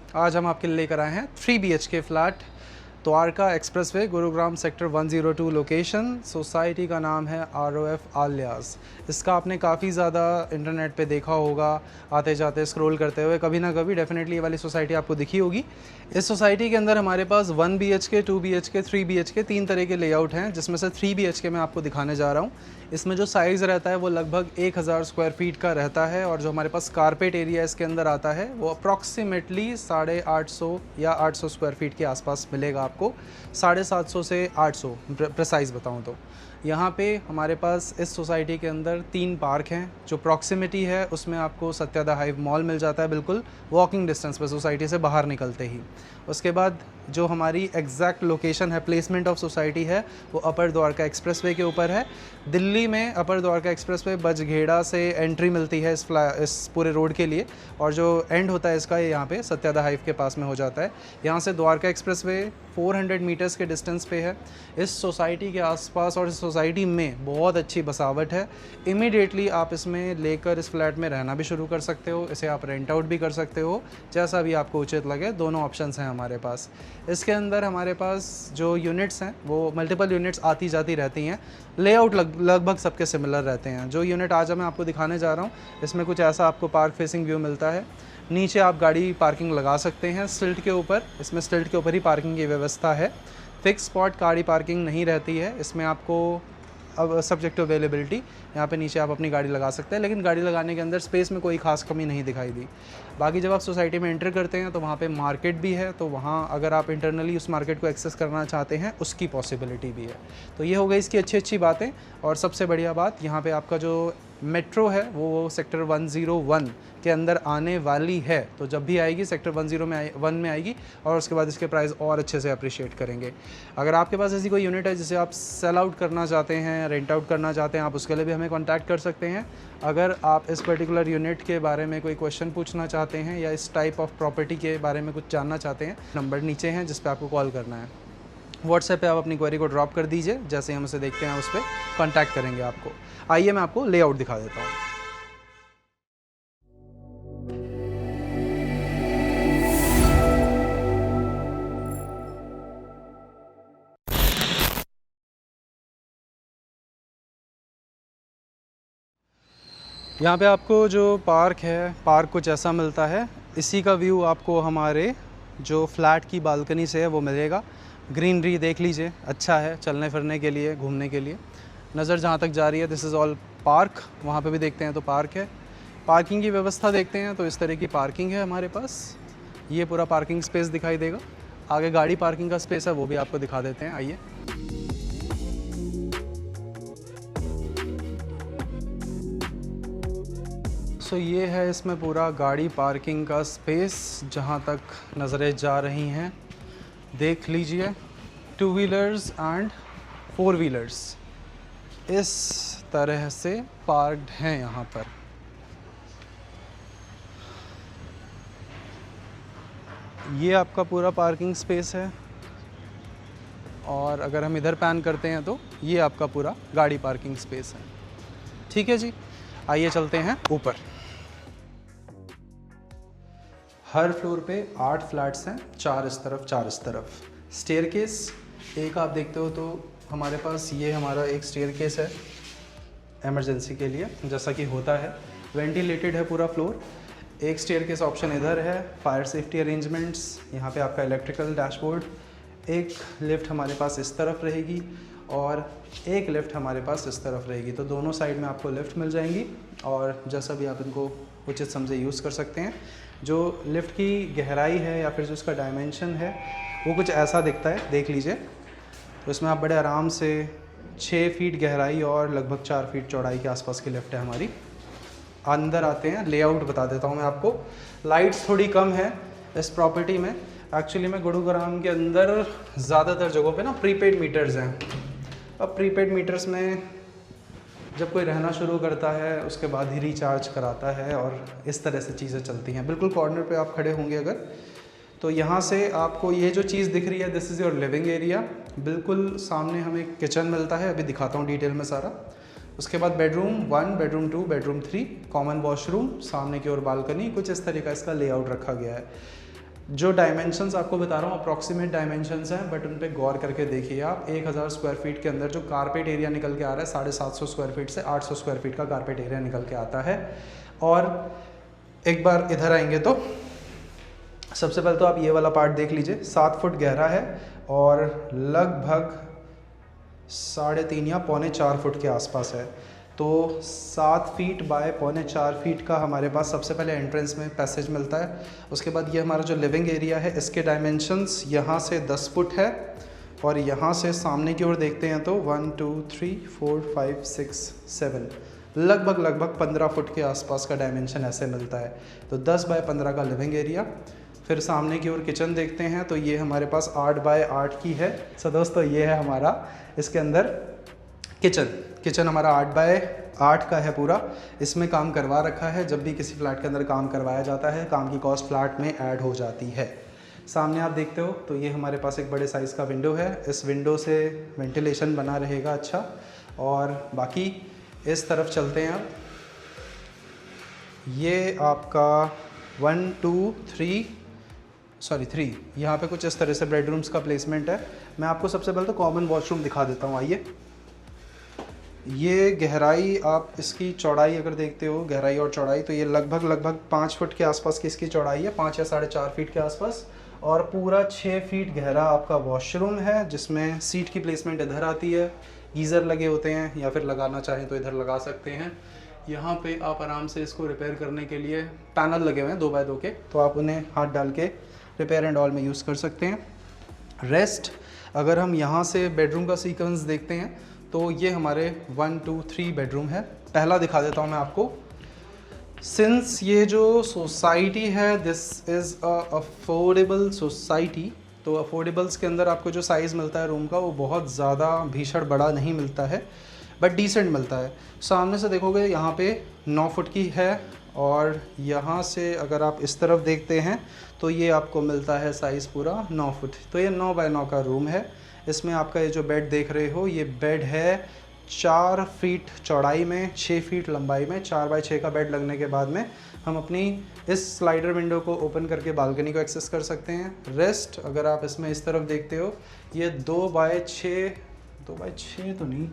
आज हम आपके लिए लेकर आए हैं 3 BHK flat, Dwarka expressway, Gurugram sector 102 location. Society का नाम है ROF आलियास। इसका आपने काफ़ी ज़्यादा इंटरनेट पे देखा होगा, आते जाते स्क्रॉल करते हुए कभी ना कभी डेफिनेटली ये वाली सोसाइटी आपको दिखी होगी। इस सोसाइटी के अंदर हमारे पास 1 BHK, 2 BHK, 3 BHK 3 तरह के लेआउट हैं, जिसमें से 3 BHK मैं आपको दिखाने जा रहा हूँ। इसमें जो साइज़ रहता है वो लगभग 1000 स्क्वायर फीट का रहता है, और जो हमारे पास कारपेट एरिया इसके अंदर आता है वो अप्रॉक्सीमेटली 850 या 800 स्क्वायर फीट के आसपास मिलेगा आपको। 750 से 800 प्रिसाइज़ बताऊँ तो। यहाँ पे हमारे पास इस सोसाइटी के अंदर 3 पार्क हैं। जो प्रॉक्सिमिटी है उसमें आपको सत्यादा हाइव मॉल मिल जाता है, बिल्कुल वॉकिंग डिस्टेंस पे सोसाइटी से बाहर निकलते ही। उसके बाद जो हमारी एग्जैक्ट लोकेशन है, प्लेसमेंट ऑफ सोसाइटी है, वो अपर द्वारका एक्सप्रेसवे के ऊपर है। दिल्ली में अपर द्वारका एक्सप्रेसवे बजघेड़ा से एंट्री मिलती है इस पूरे रोड के लिए, और जो एंड होता है इसका ये यहाँ पे सत्यादा हाइव के पास में हो जाता है। यहाँ से द्वारका एक्सप्रेसवे 400 मीटर्स के डिस्टेंस पे है। इस सोसाइटी के आसपास और इस सोसाइटी में बहुत अच्छी बसावट है। इमीडिएटली आप इसमें लेकर इस फ्लैट में रहना भी शुरू कर सकते हो, इसे आप रेंट आउट भी कर सकते हो, जैसा भी आपको उचित लगे। दोनों ऑप्शंस हैं हमारे पास। इसके अंदर हमारे पास जो यूनिट्स हैं वो मल्टीपल यूनिट्स आती जाती रहती हैं। लेआउट लगभग सबके सिमिलर रहते हैं। जो यूनिट आज मैं आपको दिखाने जा रहा हूँ इसमें कुछ ऐसा आपको पार्क फेसिंग व्यू मिलता है। नीचे आप गाड़ी पार्किंग लगा सकते हैं स्टिल्ट के ऊपर। इसमें स्टिल्ट के ऊपर ही पार्किंग की व्यवस्था है। फिक्स स्पॉट गाड़ी पार्किंग नहीं रहती है इसमें आपको। अब सब्जेक्ट टू अवेलेबिलिटी, यहाँ पे नीचे आप अपनी गाड़ी लगा सकते हैं, लेकिन गाड़ी लगाने के अंदर स्पेस में कोई खास कमी नहीं दिखाई दी। बाकी जब आप सोसाइटी में एंटर करते हैं तो वहाँ पे मार्केट भी है, तो वहाँ अगर आप इंटरनली उस मार्केट को एक्सेस करना चाहते हैं उसकी पॉसिबिलिटी भी है। तो ये हो गई इसकी अच्छी अच्छी बातें। और सबसे बढ़िया बात, यहाँ पे आपका जो मेट्रो है वो सेक्टर 101 के अंदर आने वाली है। तो जब भी आएगी सेक्टर 101 में आएगी, और उसके बाद इसके प्राइस और अच्छे से अप्रिशिएट करेंगे। अगर आपके पास ऐसी कोई यूनिट है जिसे आप सेल आउट करना चाहते हैं, रेंट आउट करना चाहते हैं, आप उसके लिए भी हमें कॉन्टैक्ट कर सकते हैं। अगर आप इस पर्टिकुलर यूनिट के बारे में कोई क्वेश्चन पूछना चाहते हैं या इस टाइप ऑफ प्रॉपर्टी के बारे में कुछ जानना चाहते हैं, नंबर नीचे हैं जिस पर आपको कॉल करना है। व्हाट्सएप पे आप अपनी क्वेरी को ड्रॉप कर दीजिए, जैसे हम उसे देखते हैं उस पर कॉन्टैक्ट करेंगे आपको। आइए मैं आपको लेआउट दिखा देता हूँ। यहाँ पे आपको जो पार्क है, पार्क कुछ ऐसा मिलता है। इसी का व्यू आपको हमारे जो फ्लैट की बालकनी से है वो मिलेगा। ग्रीनरी देख लीजिए, अच्छा है चलने फिरने के लिए, घूमने के लिए। नज़र जहाँ तक जा रही है दिस इज़ ऑल पार्क। वहाँ पे भी देखते हैं तो पार्क है। पार्किंग की व्यवस्था देखते हैं तो इस तरह की पार्किंग है हमारे पास। ये पूरा पार्किंग स्पेस दिखाई देगा। आगे गाड़ी पार्किंग का स्पेस है, वो भी आपको दिखा देते हैं, आइए। सो ये है इसमें पूरा गाड़ी पार्किंग का स्पेस, जहाँ तक नज़रें जा रही हैं देख लीजिए। 2 व्हीलर्स एंड 4 व्हीलर्स इस तरह से पार्क्ड हैं यहाँ पर। ये आपका पूरा पार्किंग स्पेस है, और अगर हम इधर पैन करते हैं तो ये आपका पूरा गाड़ी पार्किंग स्पेस है। ठीक है जी, आइए चलते हैं ऊपर। हर फ्लोर पे 8 फ्लैट्स हैं, 4 इस तरफ 4 इस तरफ। स्टेयरकेस एक आप देखते हो तो हमारे पास ये हमारा एक स्टेयरकेस है इमरजेंसी के लिए, जैसा कि होता है। वेंटिलेटेड है पूरा फ्लोर। एक स्टेयरकेस ऑप्शन इधर है, फायर सेफ्टी अरेंजमेंट्स। यहाँ पे आपका इलेक्ट्रिकल डैशबोर्ड। एक लिफ्ट हमारे पास इस तरफ रहेगी और एक लिफ्ट हमारे पास इस तरफ रहेगी। तो दोनों साइड में आपको लिफ्ट मिल जाएंगी, और जैसा भी आप इनको उचित समझे यूज़ कर सकते हैं। जो लिफ्ट की गहराई है या फिर जो इसका डायमेंशन है वो कुछ ऐसा दिखता है, देख लीजिए। तो इसमें आप बड़े आराम से 6 फीट गहराई और लगभग 4 फीट चौड़ाई के आसपास की लिफ्ट है हमारी। अंदर आते हैं, लेआउट बता देता हूँ मैं आपको। लाइट्स थोड़ी कम है इस प्रॉपर्टी में। एक्चुअली में गुरुग्राम के अंदर ज़्यादातर जगहों पे ना प्रीपेड मीटर्स हैं। अब प्रीपेड मीटर्स में जब कोई रहना शुरू करता है उसके बाद ही रिचार्ज कराता है, और इस तरह से चीज़ें चलती हैं। बिल्कुल कॉर्नर पे आप खड़े होंगे अगर, तो यहाँ से आपको ये जो चीज़ दिख रही है this is your living area. बिल्कुल सामने हमें किचन मिलता है, अभी दिखाता हूँ डिटेल में सारा। उसके बाद bedroom 1, bedroom 2, bedroom 3, common washroom, सामने की ओर बालकनी। कुछ इस तरह का इसका लेआउट रखा गया है। जो डायमेंशंस आपको बता रहा हूँ अप्रॉक्सीमेट डायमेंशंस हैं, बट उन पे गौर करके देखिए आप। 1000 स्क्वायर फीट के अंदर जो कारपेट एरिया निकल के आ रहा है 750 स्क्वायर फीट से 800 स्क्वायर फीट का कारपेट एरिया निकल के आता है। और एक बार इधर आएंगे तो सबसे पहले तो आप ये वाला पार्ट देख लीजिए, 7 फुट गहरा है और लगभग 3.5 या 3.25 फुट के आसपास है। तो 7 फीट बाय 3.25 फीट का हमारे पास सबसे पहले एंट्रेंस में पैसेज मिलता है। उसके बाद ये हमारा जो लिविंग एरिया है इसके डायमेंशंस यहाँ से 10 फुट है और यहाँ से सामने की ओर देखते हैं तो 1 2 3 4 5 6 7 लगभग 15 फुट के आसपास का डायमेंशन ऐसे मिलता है। तो 10 बाय 15 का लिविंग एरिया। फिर सामने की ओर किचन देखते हैं तो ये हमारे पास 8 बाय 8 की है। सो दोस्तों ये है हमारा इसके अंदर किचन हमारा 8 बाय 8 का है पूरा। इसमें काम करवा रखा है, जब भी किसी फ्लैट के अंदर काम करवाया जाता है काम की कॉस्ट फ्लैट में ऐड हो जाती है। सामने आप देखते हो तो ये हमारे पास एक बड़े साइज़ का विंडो है, इस विंडो से वेंटिलेशन बना रहेगा अच्छा। और बाकी इस तरफ चलते हैं आप, ये आपका 1 2 3 यहाँ पे कुछ इस तरह से बेडरूम्स का प्लेसमेंट है। मैं आपको सबसे पहले तो कॉमन वॉशरूम दिखा देता हूँ, आइए। ये गहराई आप इसकी चौड़ाई अगर देखते हो, गहराई और चौड़ाई, तो ये लगभग 5 फुट के आसपास की इसकी चौड़ाई है, 5 या 4.5 फीट के आसपास। और पूरा 6 फीट गहरा आपका वॉशरूम है जिसमें सीट की प्लेसमेंट इधर आती है, गीज़र लगे होते हैं या फिर लगाना चाहें तो इधर लगा सकते हैं। यहाँ पे आप आराम से इसको रिपेयर करने के लिए पैनल लगे हुए हैं 2 बाय 2 के, तो आप उन्हें हाथ डाल के रिपेयर एंड ऑल में यूज़ कर सकते हैं। रेस्ट अगर हम यहाँ से बेडरूम का सीक्वेंस देखते हैं तो ये हमारे 1 2 3 बेडरूम है। पहला दिखा देता हूँ मैं आपको। सिंस ये जो सोसाइटी है this is a affordable society, तो अफोर्डेबल्स के अंदर आपको जो साइज़ मिलता है रूम का वो बहुत ज़्यादा भीषण बड़ा नहीं मिलता है, बट डिसेंट मिलता है। सामने से देखोगे यहाँ पे 9 फुट की है और यहाँ से अगर आप इस तरफ देखते हैं तो ये आपको मिलता है साइज़ पूरा 9 फुट। तो ये 9 बाय 9 का रूम है। इसमें आपका ये जो बेड देख रहे हो ये बेड है 4 फीट चौड़ाई में, 6 फीट लंबाई में। 4 बाय 6 का बेड लगने के बाद में हम अपनी इस स्लाइडर विंडो को ओपन करके बालकनी को एक्सेस कर सकते हैं। रेस्ट अगर आप इसमें इस तरफ देखते हो ये 2 बाय 6 तो नहीं,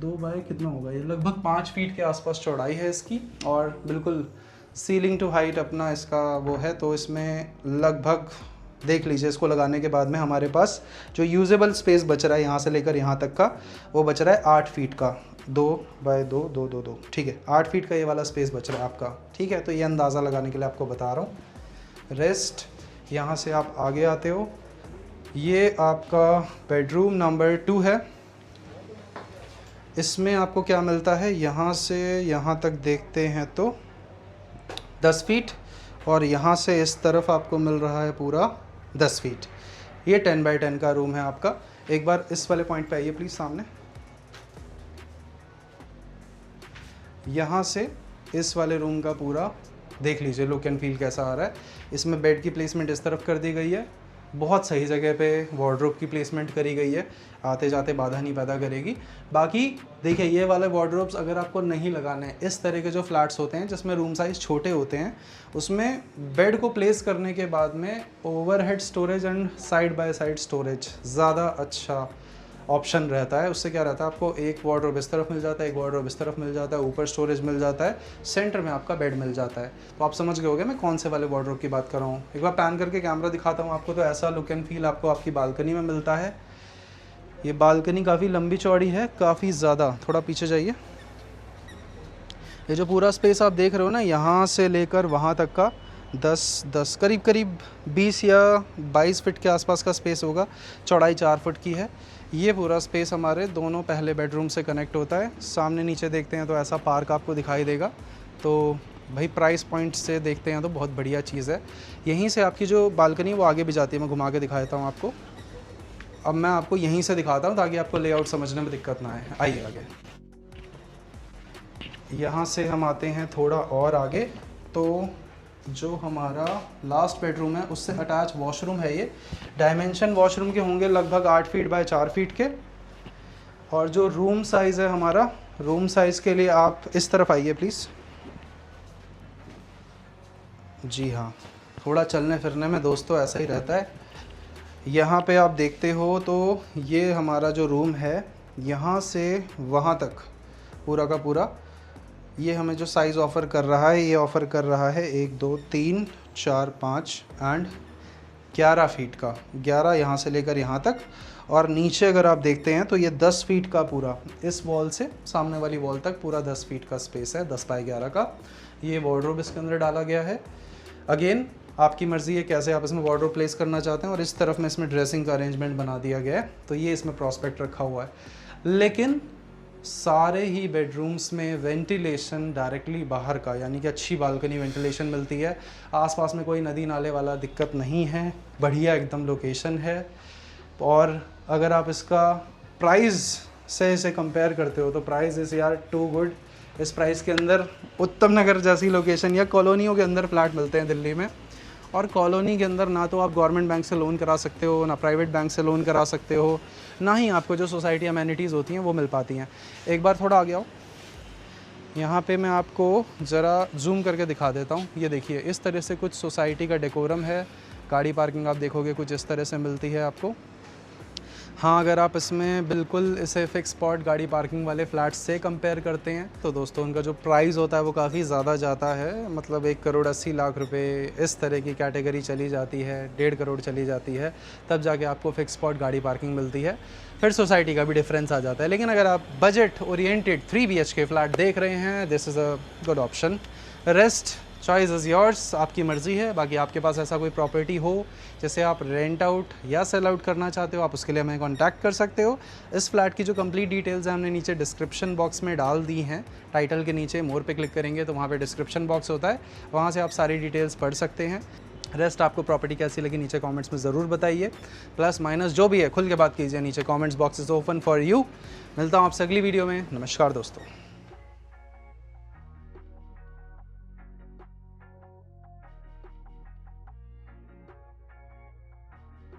2 बाय कितना होगा, ये लगभग 5 फीट के आसपास चौड़ाई है इसकी और बिल्कुल सीलिंग टू हाइट अपना इसका वो है। तो इसमें लगभग देख लीजिए इसको लगाने के बाद में हमारे पास जो यूजेबल स्पेस बच रहा है यहाँ से लेकर यहाँ तक का वो बच रहा है 8 फीट का, 2 बाय 2 2 2 2, ठीक है, 8 फीट का ये वाला स्पेस बच रहा है आपका, ठीक है। तो ये अंदाज़ा लगाने के लिए आपको बता रहा हूँ। रेस्ट यहाँ से आप आगे आते हो, ये आपका बेडरूम नंबर 2 है। इसमें आपको क्या मिलता है, यहाँ से यहाँ तक देखते हैं तो 10 फीट और यहाँ से इस तरफ आपको मिल रहा है पूरा 10 फीट। ये 10 बाय 10 का रूम है आपका। एक बार इस वाले पॉइंट पे आइए प्लीज़ सामने। यहाँ से इस वाले रूम का पूरा देख लीजिए लुक एंड फील कैसा आ रहा है। इसमें बेड की प्लेसमेंट इस तरफ कर दी गई है, बहुत सही जगह पे वार्डरोब की प्लेसमेंट करी गई है, आते जाते बाधा नहीं पैदा करेगी। बाकी देखिए ये वाले वार्डरोब्स अगर आपको नहीं लगाने हैं, इस तरह के जो फ्लैट्स होते हैं जिसमें रूम साइज़ छोटे होते हैं उसमें बेड को प्लेस करने के बाद में overhead storage and side by side storage ज़्यादा अच्छा ऑप्शन रहता है। उससे क्या रहता है, आपको एक वार्डरोब इस तरफ मिल जाता है, एक वार्डरोब इस तरफ मिल जाता है, ऊपर स्टोरेज मिल जाता है, सेंटर में आपका बेड मिल जाता है। तो आप समझ गए होंगे मैं कौन से वाले वार्डरोब की बात कर रहा हूँ। एक बार पैन करके कैमरा दिखाता हूँ आपको, तो ऐसा लुक एंड फील आपको आपकी बालकनी में मिलता है। ये बालकनी काफ़ी लंबी चौड़ी है, काफ़ी ज़्यादा। थोड़ा पीछे जाइए। ये जो पूरा स्पेस आप देख रहे हो ना, यहाँ से लेकर वहाँ तक का 10 करीब 20 या 22 फीट के आसपास का स्पेस होगा। चौड़ाई 4 फुट की है। ये पूरा स्पेस हमारे दोनों पहले बेडरूम से कनेक्ट होता है। सामने नीचे देखते हैं तो ऐसा पार्क आपको दिखाई देगा। तो भाई प्राइस पॉइंट से देखते हैं तो बहुत बढ़िया चीज़ है। यहीं से आपकी जो बालकनी वो आगे भी जाती है, मैं घुमा के दिखा देता हूँ आपको। अब मैं आपको यहीं से दिखाता हूँ ताकि आपको लेआउट समझने में दिक्कत ना आए। आइए आगे। यहाँ से हम आते हैं थोड़ा और आगे, तो जो हमारा लास्ट बेडरूम है उससे अटैच वॉशरूम है। ये डायमेंशन वॉशरूम के होंगे लगभग 8 फीट बाय 4 फीट के। और जो रूम साइज़ है हमारा, रूम साइज़ के लिए आप इस तरफ आइए प्लीज़। जी हाँ, थोड़ा चलने फिरने में दोस्तों ऐसा ही रहता है। यहाँ पे आप देखते हो तो ये हमारा जो रूम है, यहाँ से वहाँ तक पूरा का पूरा ये हमें जो साइज़ ऑफ़र कर रहा है, ये ऑफ़र कर रहा है 1 2 3 4 5 एंड 11 फीट का, 11 यहाँ से लेकर यहाँ तक। और नीचे अगर आप देखते हैं तो ये 10 फीट का पूरा, इस वॉल से सामने वाली वॉल तक पूरा 10 फीट का स्पेस है, 10 बाई 11 का। ये वार्डरोब इसके अंदर डाला गया है। अगेन आपकी मर्ज़ी है कैसे आप इसमें वार्डरोब प्लेस करना चाहते हैं, और इस तरफ में इसमें ड्रेसिंग का अरेंजमेंट बना दिया गया है। तो ये इसमें प्रॉस्पेक्ट रखा हुआ है, लेकिन सारे ही बेडरूम्स में वेंटिलेशन डायरेक्टली बाहर का, यानी कि अच्छी बालकनी वेंटिलेशन मिलती है। आसपास में कोई नदी नाले वाला दिक्कत नहीं है, बढ़िया एकदम लोकेशन है। और अगर आप इसका प्राइस से इसे कंपेयर करते हो तो प्राइस इज़ यार टू गुड। इस प्राइस के अंदर उत्तम नगर जैसी लोकेशन या कॉलोनियों के अंदर फ्लैट मिलते हैं दिल्ली में, और कॉलोनी के अंदर ना तो आप गवर्नमेंट बैंक से लोन करा सकते हो, ना प्राइवेट बैंक से लोन करा सकते हो, ना ही आपको जो सोसाइटी अमेनिटीज़ होती हैं वो मिल पाती हैं। एक बार थोड़ा आगे आओ, यहाँ पे मैं आपको ज़रा जूम करके दिखा देता हूँ। ये देखिए, इस तरह से कुछ सोसाइटी का डेकोरम है। गाड़ी पार्किंग आप देखोगे कुछ इस तरह से मिलती है आपको। हाँ, अगर आप इसमें बिल्कुल इसे फिक्स स्पॉट गाड़ी पार्किंग वाले फ्लैट्स से कंपेयर करते हैं तो दोस्तों उनका जो प्राइस होता है वो काफ़ी ज़्यादा जाता है। मतलब 1,80,00,000 रुपये इस तरह की कैटेगरी चली जाती है, 1.5 करोड़ चली जाती है, तब जाके आपको फिक्स स्पॉट गाड़ी पार्किंग मिलती है। फिर सोसाइटी का भी डिफरेंस आ जाता है। लेकिन अगर आप बजट ओरिएंटेड 3 BHK फ्लैट देख रहे हैं, this is a good option. Rest choice is yours, आपकी मर्ज़ी है। बाकी आपके पास ऐसा कोई प्रॉपर्टी हो जैसे आप रेंट आउट या सेल आउट करना चाहते हो, आप उसके लिए हमें कांटेक्ट कर सकते हो। इस फ्लैट की जो कंप्लीट डिटेल्स हैं हमने नीचे डिस्क्रिप्शन बॉक्स में डाल दी हैं। टाइटल के नीचे मोर पे क्लिक करेंगे तो वहाँ पे डिस्क्रिप्शन बॉक्स होता है, वहाँ से आप सारी डिटेल्स पढ़ सकते हैं। रेस्ट आपको प्रॉपर्टी कैसी लगी नीचे कमेंट्स में ज़रूर बताइए। प्लस माइनस जो भी है खुल के बात कीजिए नीचे, comments box is open for you. मिलता हूँ आपसे अगली वीडियो में। नमस्कार दोस्तों।